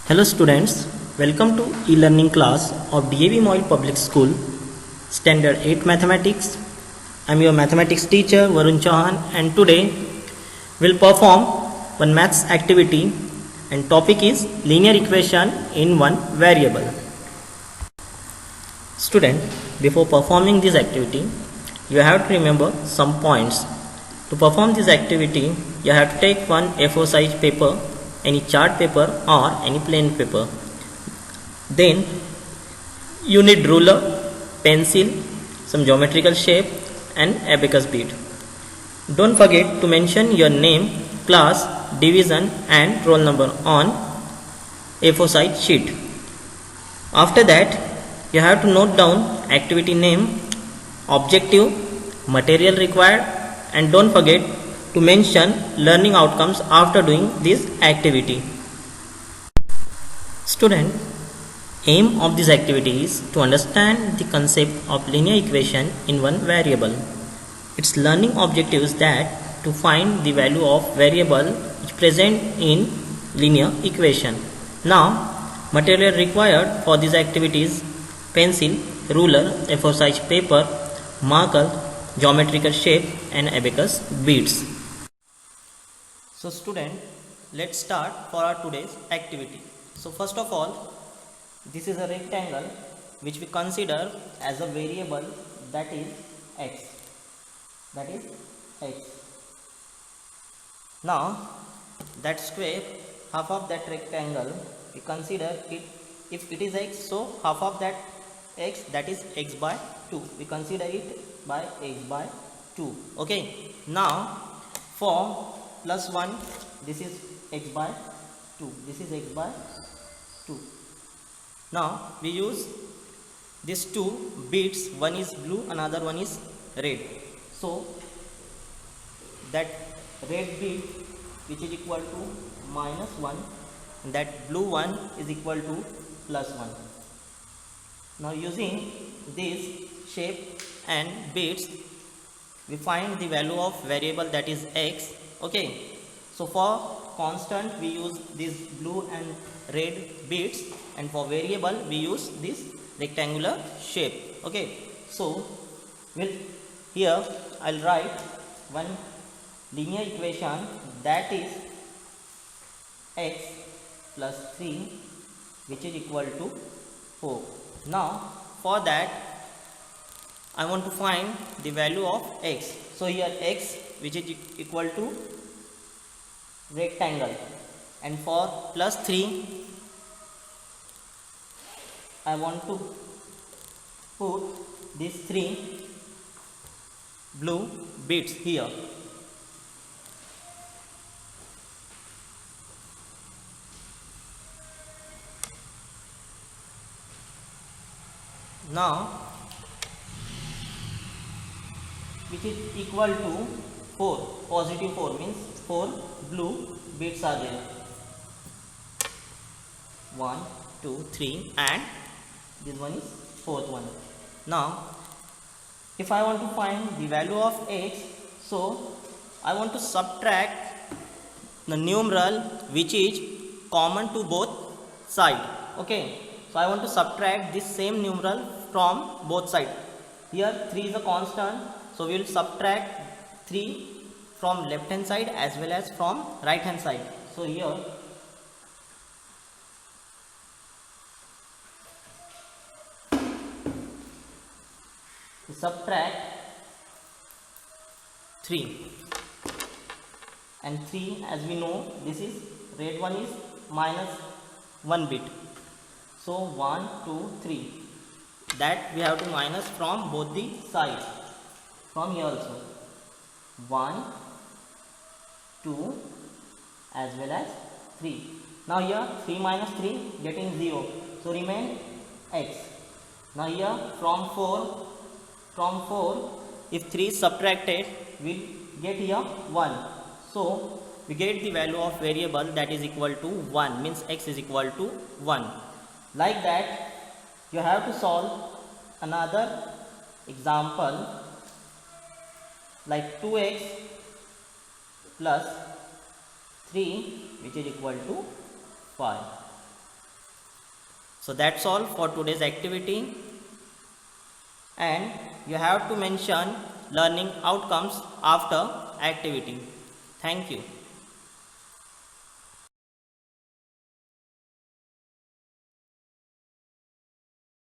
Hello students, welcome to e-learning class of DAV Moil Public School, Standard 8 Mathematics. I am your mathematics teacher Varun Chauhan and today we'll perform one maths activity and topic is linear equation in one variable. Student, before performing this activity, you have to remember some points. To perform this activity, you have to take one A4 size paper, any chart paper or any plain paper. Then you need ruler, pencil, some geometrical shape and abacus bead. Don't forget to mention your name, class, division and roll number on A4 size sheet. After that, you have to note down activity name, objective, material required and don't forget to mention learning outcomes after doing this activity. Student, aim of this activity is to understand the concept of linear equation in one variable. Its learning objective is that to find the value of variable which present in linear equation. Now, material required for this activity is pencil, ruler, A4 size paper, marker, geometrical shape and abacus beads. So student, let's start for our today's activity. So first of all, this is a rectangle which we consider as a variable that is x. That is x. Now that square, half of that rectangle, we consider it, if it is x, so half of that x, that is x by 2. We consider it by x by 2. Okay. Now for plus 1, this is x by 2. This is x by 2. Now we use these two beads, one is blue, another one is red. So that red bead which is equal to minus 1 and that blue one is equal to plus 1. Now using this shape and beads, we find the value of variable that is x. Okay, so for constant we use this blue and red beads and for variable we use this rectangular shape. Okay, so here I'll write one linear equation that is x plus 3 which is equal to 4. Now for that I want to find the value of x. So here x which is equal to rectangle and for plus 3 I want to put these 3 blue beads here. Now which is equal to 4, positive 4 means 4 blue beads are there. 1, 2, 3 and this one is fourth one. Now if I want to find the value of x, so I want to subtract the numeral which is common to both sides. Okay, so I want to subtract this same numeral from both sides. Here 3 is a constant, so we will subtract 3 from left hand side as well as from right hand side. So here subtract 3 and 3, as we know, this is red one is minus 1 bit. So 1, 2, 3, that we have to minus from both the sides. From here also 1, 2 as well as 3. Now here 3 minus 3 getting 0, so remain x. Now here from 4, if 3 is subtracted, we will get here 1. So we get the value of variable that is equal to 1, means x is equal to 1. Like that, you have to solve another example like 2x plus 3 which is equal to 5. So that's all for today's activity, and you have to mention learning outcomes after activity. Thank you.